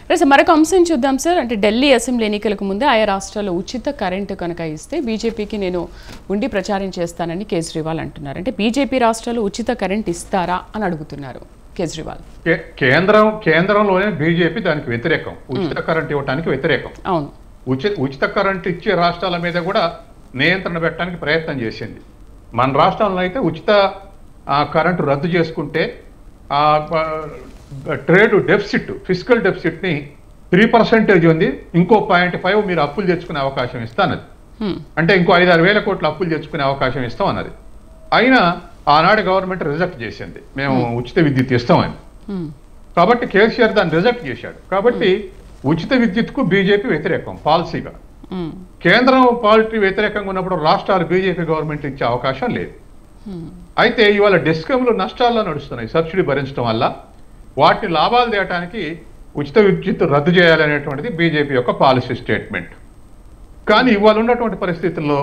Right sir, మరొక అంశం చూద్దాం సార్. అంటే ఢిల్లీ అసెంబ్లీ ఎన్నికలకు ముందే ఆయా రాష్ట్రాల్లో ఉచిత కరెంటు కనుక ఇస్తే బీజేపీకి నేను ఉండి ప్రచారం చేస్తానని కేజ్రీవాల్ అంటున్నారు. అంటే బీజేపీ రాష్ట్రాల్లో ఉచిత కరెంట్ ఇస్తారా అని అడుగుతున్నారు కేజ్రీవాల్. కేంద్రంలోనే బీజేపీ దానికి వ్యతిరేకం, ఉచిత కరెంట్ ఇవ్వడానికి వ్యతిరేకం. అవును, ఉచిత కరెంట్ ఇచ్చే రాష్ట్రాల మీద కూడా నియంత్రణ పెట్టడానికి ప్రయత్నం చేసింది. మన రాష్ట్రంలో అయితే ఉచిత కరెంటు రద్దు చేసుకుంటే ట్రేడ్ డెఫిసిట్, ఫిజికల్ డెఫిసిట్ని 3% ఉంది, ఇంకో 0.5 మీరు అప్పులు తెచ్చుకునే అవకాశం ఇస్తానది. అంటే ఇంకో 5-6 వేల కోట్ల అప్పులు తెచ్చుకునే అవకాశం ఇస్తాం అన్నది. అయినా ఆనాడు గవర్నమెంట్ రిజెక్ట్ చేసింది, మేము ఉచిత విద్యుత్ ఇస్తామని. కాబట్టి కేసీఆర్ దాన్ని రిజెక్ట్ చేశాడు. కాబట్టి ఉచిత విద్యుత్కు బీజేపీ వ్యతిరేకం పాలసీగా. కేంద్రం పాలిటీ వ్యతిరేకంగా ఉన్నప్పుడు రాష్ట్రాలు బీజేపీ గవర్నమెంట్ ఇచ్చే అవకాశం లేదు. అయితే ఇవాళ డిస్కంలు నష్టాల్లో నడుస్తున్నాయి సబ్సిడీ భరించడం వల్ల. వాటిని లాభాలు తేయడానికి ఉచిత విద్యుత్ రద్దు చేయాలనేటువంటిది బీజేపీ యొక్క పాలసీ స్టేట్మెంట్. కానీ ఇవాళ ఉన్నటువంటి పరిస్థితుల్లో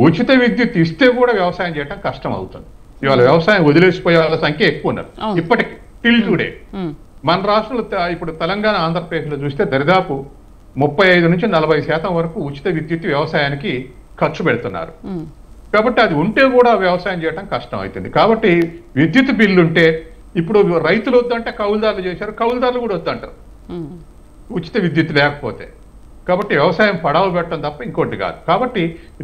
ఉచిత విద్యుత్ ఇస్తే కూడా వ్యవసాయం చేయడం కష్టం అవుతుంది. ఇవాళ వ్యవసాయం వదిలేసిపోయే వాళ్ళ సంఖ్య ఎక్కువ ఉన్నారు ఇప్పటికి, టిల్ టుడే. మన రాష్ట్రంలో ఇప్పుడు తెలంగాణ, ఆంధ్రప్రదేశ్లో చూస్తే దరిదాపు 35-40% వరకు ఉచిత విద్యుత్ వ్యవసాయానికి ఖర్చు పెడుతున్నారు. కాబట్టి అది ఉంటే కూడా వ్యవసాయం చేయడం కష్టం అవుతుంది. కాబట్టి విద్యుత్ బిల్లు ఉంటే, ఇప్పుడు రైతులు వద్దంటే కౌలుదారులు చేశారు, కౌలుదారులు కూడా వద్దంటారు ఉచిత విద్యుత్ లేకపోతే. కాబట్టి వ్యవసాయం పడవ పెట్టడం తప్ప ఇంకోటి కాదు. కాబట్టి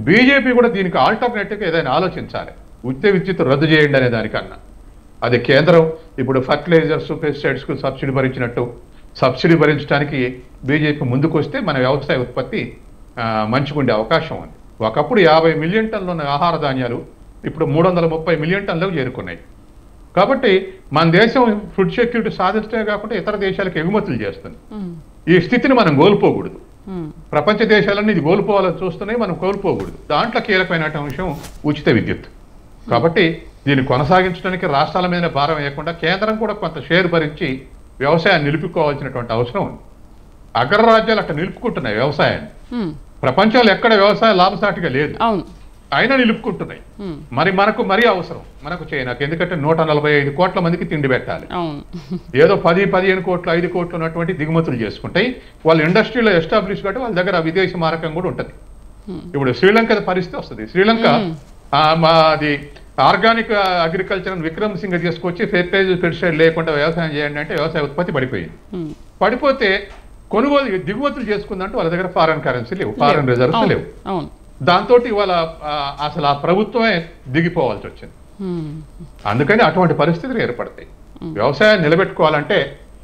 బీజేపీ కూడా దీనికి ఆల్టర్నేటివ్గా ఏదైనా ఆలోచించాలి, ఉచిత విద్యుత్ రద్దు చేయండి అనే దానికన్నా. అది కేంద్రం ఇప్పుడు ఫర్టిలైజర్స్, పెస్టిసైడ్స్కు సబ్సిడీ భరించినట్టు సబ్సిడీ భరించడానికి బీజేపీ ముందుకు వస్తే మన వ్యవసాయ ఉత్పత్తి మంచిగా ఉండే అవకాశం ఉంది. ఒకప్పుడు 50 మిలియన్ టన్నులు ఉన్న ఆహార ధాన్యాలు ఇప్పుడు 330 మిలియన్ టన్నులకు చేరుకున్నాయి. కాబట్టి మన దేశం ఫుడ్ సెక్యూరిటీ సాధించడమే కాకుండా ఇతర దేశాలకు ఎగుమతులు చేస్తుంది. ఈ స్థితిని మనం కోల్పోకూడదు. ప్రపంచ దేశాలన్నీ ఇది కోల్పోవాలని చూస్తున్నాయి, మనం కోల్పోకూడదు. దాంట్లో కీలకమైన అంశం ఉచిత విద్యుత్. కాబట్టి దీన్ని కొనసాగించడానికి రాష్ట్రాల మీద భారం వేయకుండా కేంద్రం కూడా కొంత షేర్ భరించి వ్యవసాయాన్ని నిలుపుకోవాల్సినటువంటి అవసరం ఉంది. అగ్రరాజ్యాలు అట్లా నిలుపుకుంటున్నాయి వ్యవసాయాన్ని. ప్రపంచంలో ఎక్కడ వ్యవసాయం లాభసాటిగా లేదు, అయినా నిలుపుకుంటున్నాయి. మనకు మరీ అవసరం, మనకు చైనాకు. ఎందుకంటే 145 కోట్ల మందికి తిండి పెట్టాలి. ఏదో 10-15 కోట్లు 5 కోట్లు ఉన్నటువంటి దిగుమతులు చేసుకుంటాయి. వాళ్ళ ఇండస్ట్రీలో ఎస్టాబ్లిష్ కాబట్టి వాళ్ళ దగ్గర విదేశీ మారకం కూడా ఉంటుంది. ఇప్పుడు శ్రీలంక పరిస్థితి వస్తుంది. శ్రీలంక అది ఆర్గానిక్ అగ్రికల్చర్ విక్రమ్ సింగ్ తీసుకొచ్చి ఫెర్టిలైజర్, పెస్టిసైడ్ లేకుండా వ్యవసాయం చేయండి అంటే వ్యవసాయ ఉత్పత్తి పడిపోయింది. పడిపోతే కొనుగోలు దిగుమతులు చేసుకుందంటే వాళ్ళ దగ్గర ఫారెన్ కరెన్సీ లేవు, ఫారెన్ రిజర్వ్స్ లేవు. దాంతో ఇవాళ అసలు ఆ ప్రభుత్వమే దిగిపోవాల్సి వచ్చింది. అందుకని అటువంటి పరిస్థితులు ఏర్పడతాయి. వ్యవసాయాన్ని నిలబెట్టుకోవాలంటే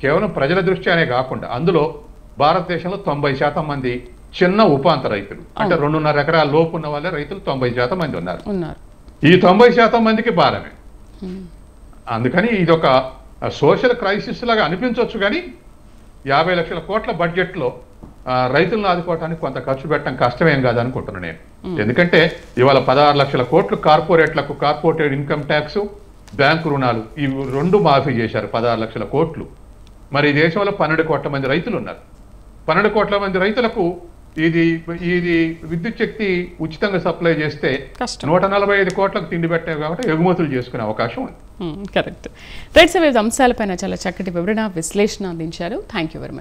కేవలం ప్రజల దృష్ట్యానే కాకుండా అందులో భారతదేశంలో 90% మంది చిన్న ఉపాంత రైతులు, అంటే 2.5 ఎకరాల లోపు ఉన్న వాళ్ళే రైతులు 90% మంది ఉన్నారు. ఈ 90% మందికి భారమే. అందుకని ఇది ఒక సోషల్ క్రైసిస్ లాగా అనిపించవచ్చు, కానీ 50 లక్షల కోట్ల బడ్జెట్లో రైతులను ఆదుకోవడానికి కొంత ఖర్చు పెట్టడం కష్టమేం కాదనుకుంటున్నాను నేను. ఎందుకంటే ఇవాళ 16 లక్షల కోట్లు కార్పొరేట్లకు, కార్పొరేట్ ఇన్కమ్ ట్యాక్స్, బ్యాంకు రుణాలు, ఇవి 2 మాఫీ చేశారు 16 లక్షల కోట్లు. మరి ఈ దేశంలో 12 కోట్ల మంది రైతులు ఉన్నారు. 12 కోట్ల మంది రైతులకు ఇది విద్యుత్ శక్తి ఉచితంగా సప్లై చేస్తే 145 కోట్లకు తిండి పెట్టే కాబట్టి ఎగుమతులు చేసుకునే అవకాశం ఉంది. కరెక్ట్. రైట్ సార్, వివిధ అంశాలపైన చాలా చక్కటి వివరణ, విశ్లేషణ అందించారు. Thank you very much.